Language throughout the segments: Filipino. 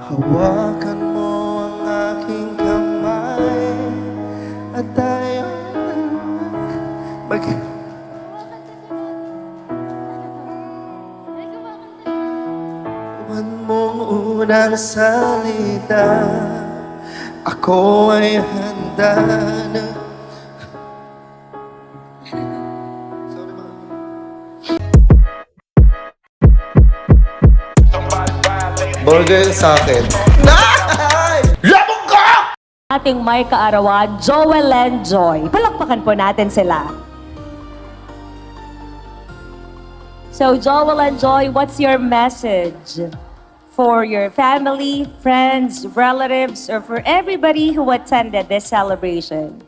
Hawakan mo ang aking kamay at tayo Huwag mong unang salita. Ako ay handa na. Sorry, ma. Burger sa akin. Labog ka! Ating may kaarawan, Joel and Joy. Palakpakan po natin sila. So, Joel and Joy, what's your message for your family, friends, relatives, or for everybody who attended this celebration?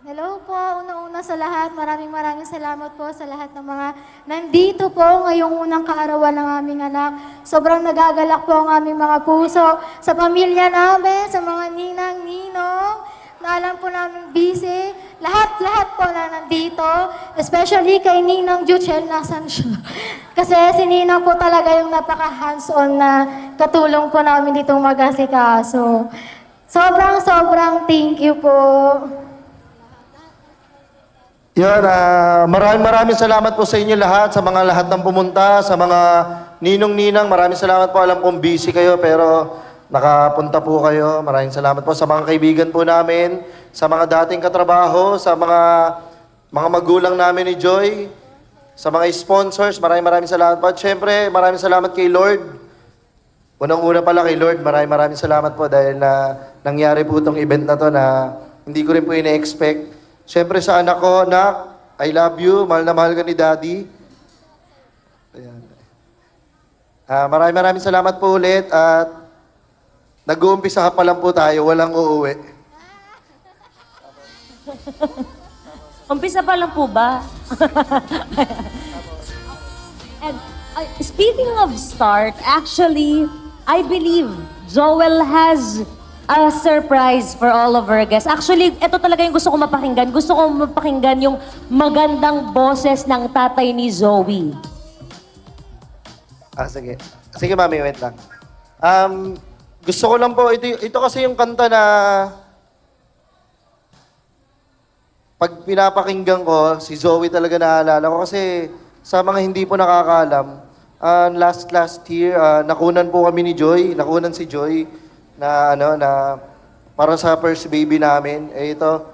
Hello po, una-una sa lahat, maraming salamat po sa lahat ng mga nandito po ngayong unang kaarawan ng aming anak. Sobrang nagagalak po ang aming mga puso sa pamilya namin, sa mga ninang-ninong, na alam po namin busy. Lahat po na nandito, especially kay Ninang Juchel, nasan siya? Kasi si Ninang po talaga yung napaka-hands-on na katulong po namin ditong mag-asikaso. Sobrang thank you po. Yan, maraming salamat po sa inyo lahat, sa mga lahat ng pumunta, sa mga ninong-ninang, maraming salamat po. Alam kong busy kayo, pero nakapunta po kayo. Maraming salamat po sa mga kaibigan po namin, sa mga dating katrabaho, sa mga magulang namin ni Joy, sa mga sponsors, maraming salamat po. At syempre, maraming salamat kay Lord. Unang-una pala kay Lord, maraming salamat po dahil nangyari po itong event na to na hindi ko rin po ina-expect. Siyempre sa anak ko, Nak, I love you. Mahal na mahal ka ni Daddy. Ayan. Maraming salamat po ulit at nag-uumpisa pa lang po tayo, walang uuwi. Umpisa pa lang po ba? And speaking of start, actually, I believe Joel has a surprise for all of our guests. Actually, ito talaga yung gusto ko mapakinggan. Gusto ko mapakinggan yung magandang boses ng tatay ni Zoe. Sige. Sige, mami, wait lang. Gusto ko lang po, ito kasi yung kanta na pag pinapakinggan ko, si Zoe talaga naalala ko. Kasi sa mga hindi po nakakaalam, last year, nakunan po kami ni Joy, nakunan si Joy, na para sa first baby namin, ito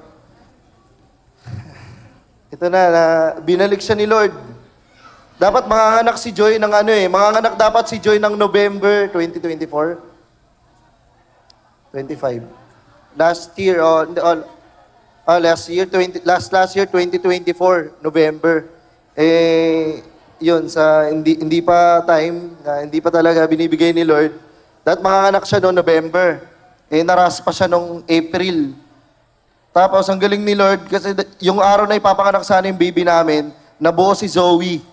na binalik siya ni Lord. Dapat manganganak si Joy ng manganganak dapat si Joy ng November 2024. 25. Last year last year 2024 November. Yun sa hindi pa time, hindi pa talaga binibigay ni Lord. Dapat manganganak siya noong November. Naraspa siya noong April. Tapos, ang galing ni Lord, kasi yung araw na ipapanganak sana yung baby namin, nabuo si Zoe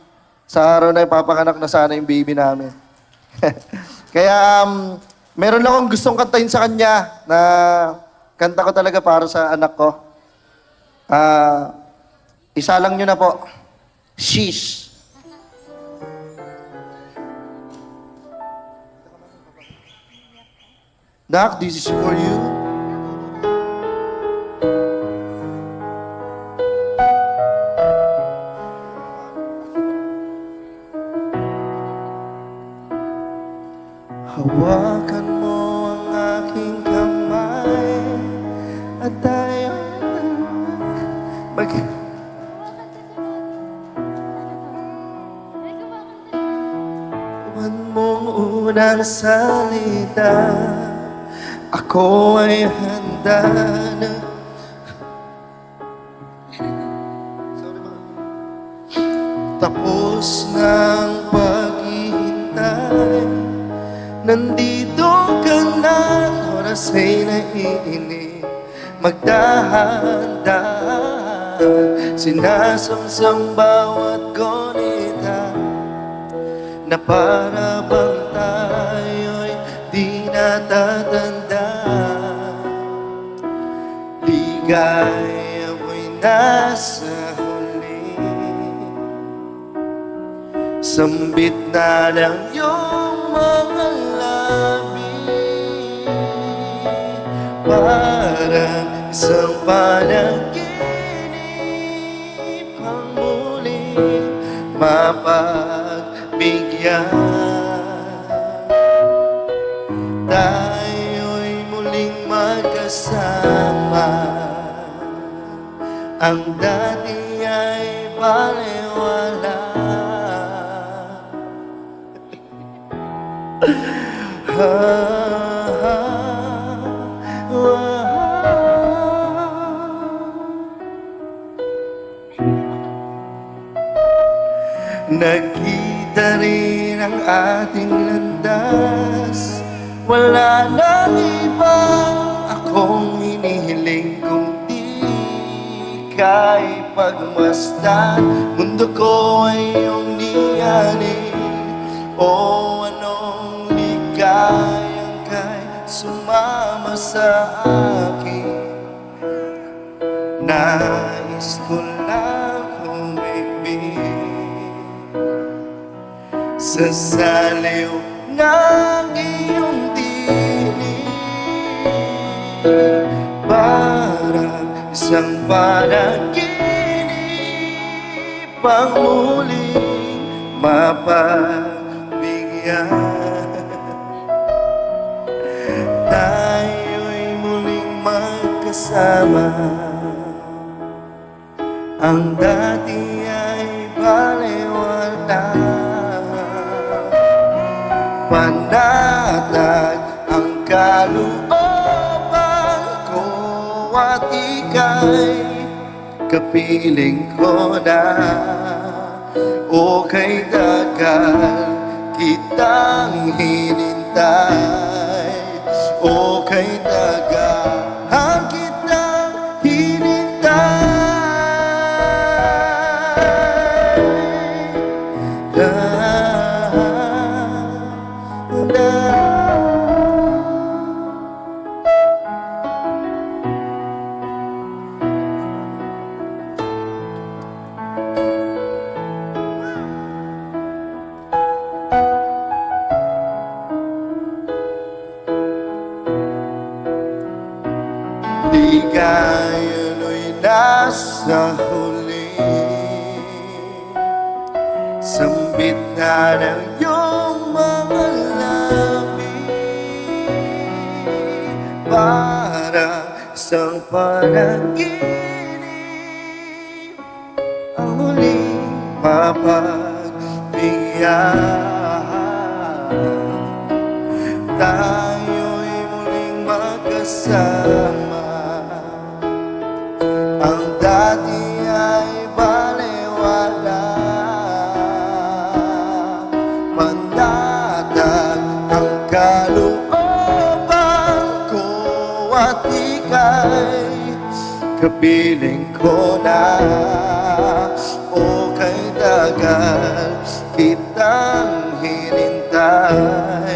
sa araw na ipapanganak na sana yung baby namin. Kaya, meron lang akong gustong kantahin sa kanya na kanta ko talaga para sa anak ko. Isa lang nyo na po. Sheesh. Doc, this is for you. Hawakan mo ang aking kamay at tayo Huwag mong unang salita. Ako ay handa na. Sorry, ma. Tapos ng paghihintay, nandito ka na, oras ay naiinip. Magdahan-dahan, sinasam-sam bawat gonita, na para bang tayo'y di natatanda. Ligaya mo'y nasa huli, sambit na ng iyong mga labi, parang isang panaginip ang muling mapagbigyan. Tayo'y muling magkasama, ang dati ay balewala. Nagkita rin ang ating landas, wala nang ibang akong hinihiling kung di ka'y pagmasdan. Mundo ko ay iyong niyanin, o anong ligayang ka'y sumama sa akin. Nais ko lang umigbig sa saliw ng iyong tinig, parang isang panaginip ang muling mapagbigyan. Tayo'y muling magkasama, ang dati ay balewala. Panatag ang kalooban ko at ika'y kapiling ko na. O kay tagal kitang hinintay, o kay tagal kitang hinintay. Ligaya mo'y nasa huli, sambit na ng iyong mga labi, parang isang panaginip ang muling mapagbigyan. Tayo'y muling magkasama, ang dati ay balewala. Pandatag ang kalooban ko at ika'y kapiling ko na. O kay tagal kitang hinintay,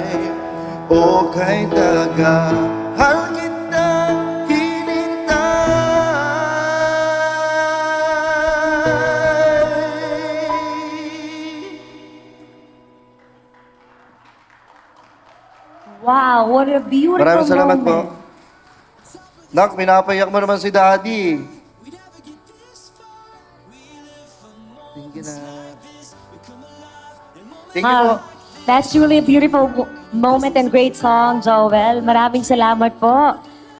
o kay tagal kitang Wow, what a beautiful Maraming salamat po. moment. Nak, pinapayak mo naman si Daddy. Thank you na. Thank you po. That's truly a beautiful moment and great song, Joel. Maraming salamat po.